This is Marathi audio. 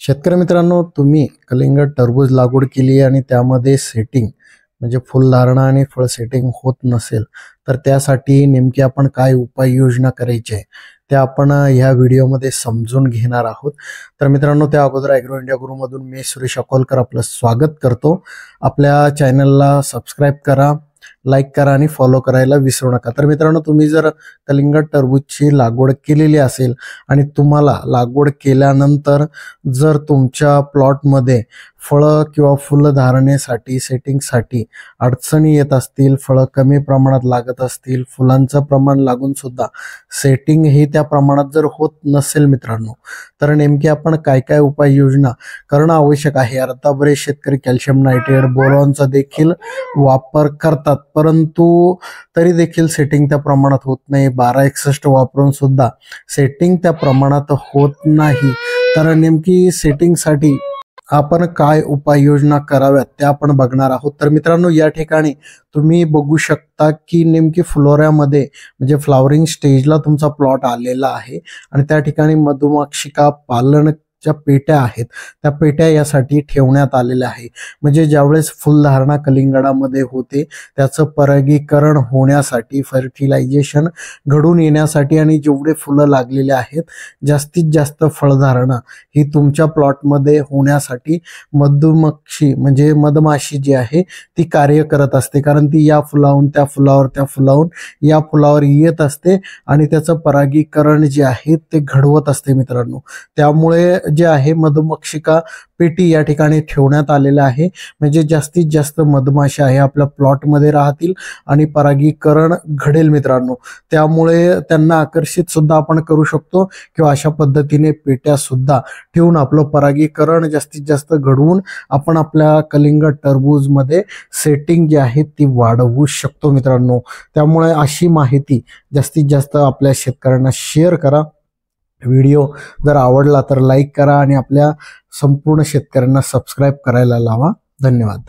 शेतकरी मित्रांनो, तुम्ही कलिंगड टरबूज लागवड केली आणि त्यामध्ये सेटिंग म्हणजे फुलधारणा आणि फळ सेटिंग होत नसेल तर त्यासाठी नेमकी आपण काय उपाययोजना करायची आहे ते आपण ह्या व्हिडिओमध्ये समजून घेणार आहोत। तर मित्रांनो, त्या अगोदर ॲग्रो इंडिया गुरुमधून मी सुरेश अकोलकर आपलं स्वागत करतो। आपल्या चॅनलला सबस्क्राईब करा, लाईक करा आणि फॉलो करायला विसरू नका। तर मित्रांनो, तुम्ही जर कलिंगड टरबूजची लागवड केलेली असेल आणि तुम्हाला लागवड केल्यानंतर जर तुमच्या प्लॉटमध्ये फळं किंवा फुलं धारणेसाठी सेटिंगसाठी अडचणी येत असतील, फळं कमी प्रमाणात लागत असतील, फुलांचं प्रमाण लागून सुद्धा सेटिंग ही त्या प्रमाणात जर होत नसेल मित्रांनो, तर नेमकी आपण काय काय उपाययोजना करणं आवश्यक आहे। आता बरेच शेतकरी कॅल्शियम नायट्रेट बोरॉनचा देखील वापर करतात, परंतु तरी देखील सेटिंग त्या प्रमाणात होत नाही। 1261 वापरून सुद्धा सेटिंग त्या प्रमाणात होत नाही। तर नेमकी सेटिंगसाठी आपण काय उपाययोजना कराव्यात त्या आपण बघणार आहोत। तर मित्रांनो, या ठिकाणी तुम्ही बघू शकता की नेमकी फ्लोऱ्यामध्ये म्हणजे फ्लावरिंग स्टेजला तुमचा प्लॉट आलेला आहे आणि त्या ठिकाणी मधुमक्षिका पालन ज्या पेट्या आहेत त्या पेट्या यासाठी ठेवण्यात आलेल्या आहे। म्हणजे ज्यावेळेस फुलधारणा कलिंगडामध्ये होते त्याचं परागीकरण होण्यासाठी, फर्टिलायझेशन घडून येण्यासाठी आणि जेवढे फुलं लागलेले आहेत जास्तीत जास्त फळधारणा ही तुमच्या प्लॉटमध्ये होण्यासाठी मधुमक्षी म्हणजे मधमाशी जी आहे ती कार्य करत असते। कारण ती या फुलाहून त्या फुलावर, त्या फुलाहून या फुलावर येत असते आणि त्याचं परागीकरण जे आहे ते घडवत असते मित्रांनो। त्यामुळे जे आहे मधुमक्षिका पेटी या ठिकाणी ठेवण्यात आलेला आहे, म्हणजे जास्तीत जास्त मधमाशा आहे आपल्या प्लॉटमध्ये राहतील आणि परागीकरण घडेल मित्रांनो। त्यामुळे त्यांना आकर्षित सुद्धा आपण करू शकतो किंवा अशा पद्धतीने पेट्या सुद्धा ठेवून आपलं परागीकरण जास्तीत जास्त घडवून आपण आपल्या कलिंगड टरबूज मध्ये सेटिंग जी आहे ती वाढवू शकतो मित्रांनो। त्यामुळे अशी माहिती जास्तीत जास्त आपल्या शेतकऱ्यांना शेअर करा। व्हिडिओ जर आवडला तर लाईक करा आणि आपल्या संपूर्ण शेतकऱ्यांना सबस्क्राईब करायला लावा। धन्यवाद।